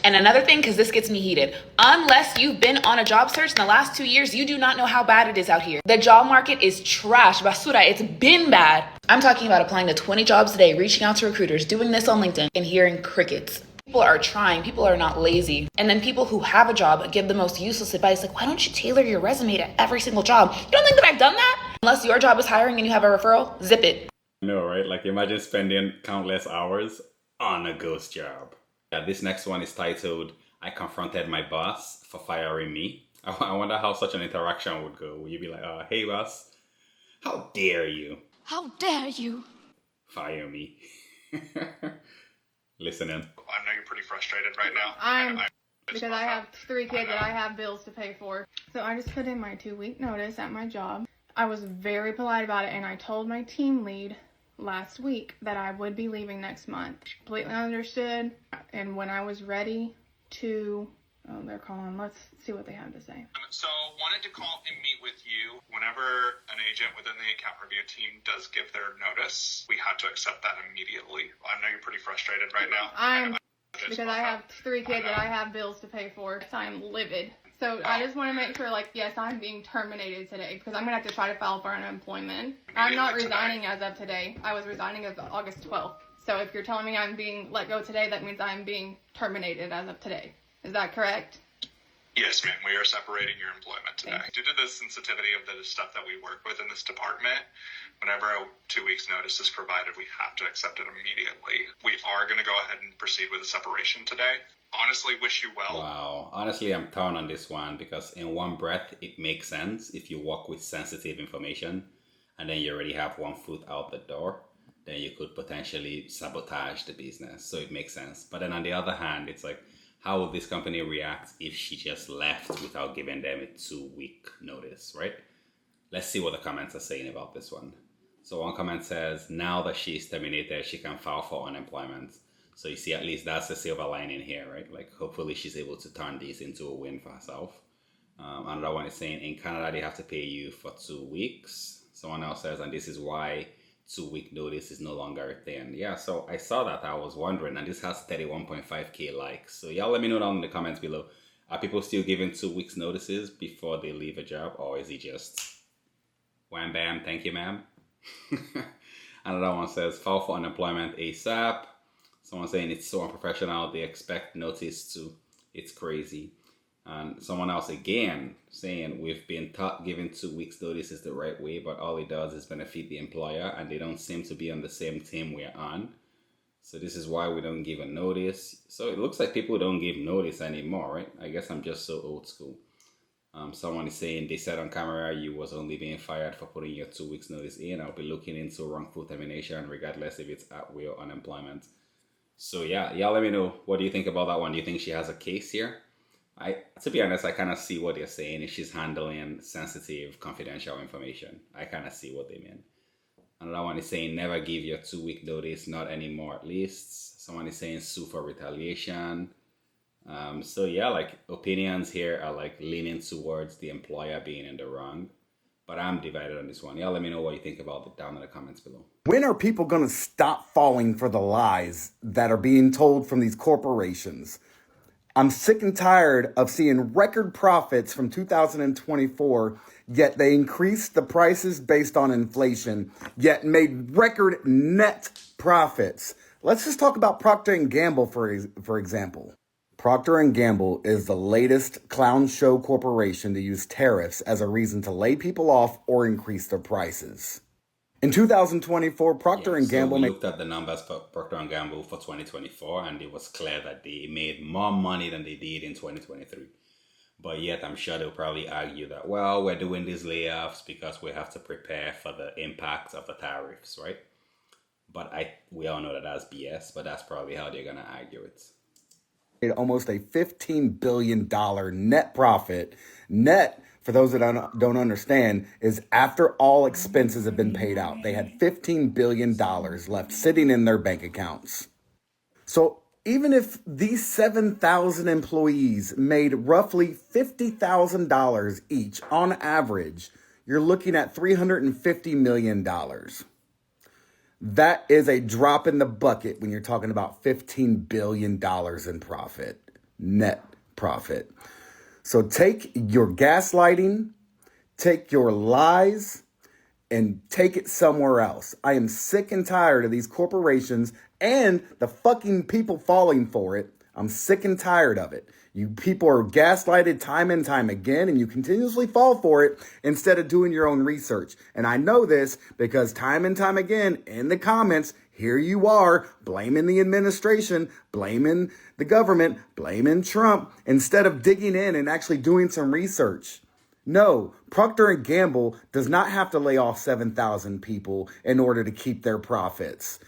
And another thing, because this gets me heated, unless you've been on a job search in the last 2 years, you do not know how bad it is out here. The job market is trash. Basura, it's been bad. I'm talking about applying to 20 jobs a day, reaching out to recruiters, doing this on LinkedIn, and hearing crickets. People are trying. People are not lazy. And then people who have a job give the most useless advice, like, why don't you tailor your resume to every single job? You don't think that I've done that? Unless your job is hiring and you have a referral, zip it. No, right? Like, imagine spending countless hours on a ghost job. Yeah, this next one is titled, I confronted my boss for firing me. I wonder how such an interaction would go. Would you be like, hey boss, how dare you? How dare you? Fire me. Listen in. I know you're pretty frustrated right now. Because I have 3 kids and I have bills to pay for. So I just put in my 2-week notice at my job. I was very polite about it and I told my team lead last week that I would be leaving next month. Completely understood. And when I was ready to, they're calling, let's see what they have to say. So wanted to call and meet with you. Whenever an agent within the account review team does give their notice, we have to accept that immediately. I know you're pretty frustrated right now. Because I have 3 kids and I have bills to pay for. I'm livid. So I just want to make sure, yes, I'm being terminated today because I'm going to have to try to file for unemployment. I'm not resigning as of today. I was resigning as of August 12th. So if you're telling me I'm being let go today, that means I'm being terminated as of today. Is that correct? Yes, ma'am. We are separating your employment today. Due to the sensitivity of the stuff that we work with in this department, whenever a 2 weeks notice is provided, we have to accept it immediately. We are going to go ahead and proceed with the separation today. Honestly, wish you well. Wow. Honestly, I'm torn on this one because in one breath, it makes sense. If you work with sensitive information and then you already have one foot out the door, then you could potentially sabotage the business. So it makes sense. But then on the other hand, it's like, how would this company react if she just left without giving them a 2-week notice, right? Let's see what the comments are saying about this one. So one comment says, now that she is terminated, she can file for unemployment. So you see, at least that's the silver lining here, right? Like, hopefully she's able to turn this into a win for herself. Another one is saying, in Canada, they have to pay you for 2 weeks. Someone else says, and this is why 2-week notice is no longer a thing. Yeah, so I saw that. I was wondering, and this has 31.5K likes. So y'all let me know down in the comments below. Are people still giving 2 weeks notices before they leave a job? Or is it just wham bam, thank you ma'am? Another one says, file for unemployment ASAP. Someone saying it's so unprofessional, they expect notice too. It's crazy. And someone else again saying we've been taught giving 2 weeks notice is the right way, but all it does is benefit the employer and they don't seem to be on the same team we're on. So this is why we don't give a notice. So it looks like people don't give notice anymore, right? I guess I'm just so old school. Someone is saying they said on camera you was only being fired for putting your 2 weeks notice in. I'll be looking into wrongful termination regardless if it's at will unemployment. So yeah, y'all let me know. What do you think about that one? Do you think she has a case here? To be honest, I kind of see what they're saying. If she's handling sensitive, confidential information, I kind of see what they mean. Another one is saying never give your 2-week notice, not anymore at least. Someone is saying sue for retaliation. So yeah, like opinions here are like leaning towards the employer being in the wrong. But I'm divided on this one. Y'all let me know what you think about it down in the comments below. When are people going to stop falling for the lies that are being told from these corporations? I'm sick and tired of seeing record profits from 2024, yet they increased the prices based on inflation, yet made record net profits. Let's just talk about Procter & Gamble, for example. Procter & Gamble is the latest clown show corporation to use tariffs as a reason to lay people off or increase their prices. In 2024, Procter & Gamble... we looked at the numbers for Procter & Gamble for 2024, and it was clear that they made more money than they did in 2023. But yet, I'm sure they'll probably argue that, well, we're doing these layoffs because we have to prepare for the impact of the tariffs, right? But we all know that that's BS, but that's probably how they're going to argue it. Almost a $15 billion net profit. Net, for those that don't understand, is after all expenses have been paid out. They had $15 billion left sitting in their bank accounts. So even if these 7,000 employees made roughly $50,000 each on average, you're looking at $350 million. That is a drop in the bucket when you're talking about $15 billion in profit. net profit. So take your gaslighting, take your lies, and take it somewhere else. I am sick and tired of these corporations and the fucking people falling for it. I'm sick and tired of it. You people are gaslighted time and time again, and you continuously fall for it instead of doing your own research. And I know this because time and time again in the comments, here you are blaming the administration, blaming the government, blaming Trump, instead of digging in and actually doing some research. No, Procter & Gamble does not have to lay off 7,000 people in order to keep their profits.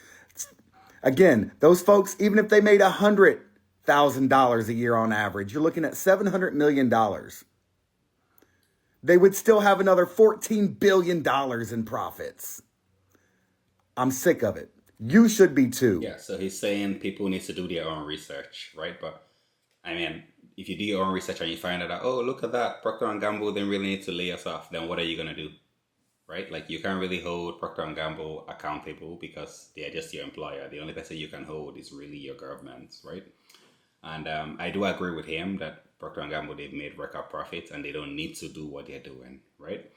Again, those folks, even if they made $100,000 a year on average, you're looking at $700 million. They would still have another $14 billion in profits. I'm sick of it. You should be too. Yeah, so he's saying people need to do their own research, right? But I mean, if you do your own research and you find out, oh, look at that, Procter & Gamble didn't really need to lay us off, then what are you going to do? Right? Like, you can't really hold Procter & Gamble accountable because they're just your employer. The only person you can hold is really your government, right? And I do agree with him that Procter & Gamble, they've made record profits and they don't need to do what they're doing, right?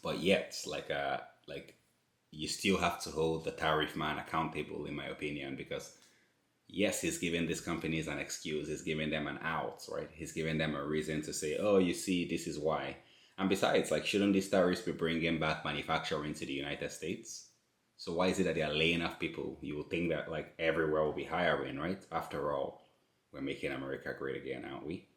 But yet, like you still have to hold the tariff man accountable, in my opinion, because yes, he's giving these companies an excuse. He's giving them an out, right? He's giving them a reason to say, oh, you see, this is why. And besides, like, shouldn't these tariffs be bringing back manufacturing to the United States? So why is it that they're laying off people? You would think that, like, everywhere will be hiring, right? After all, we're making America great again, aren't we?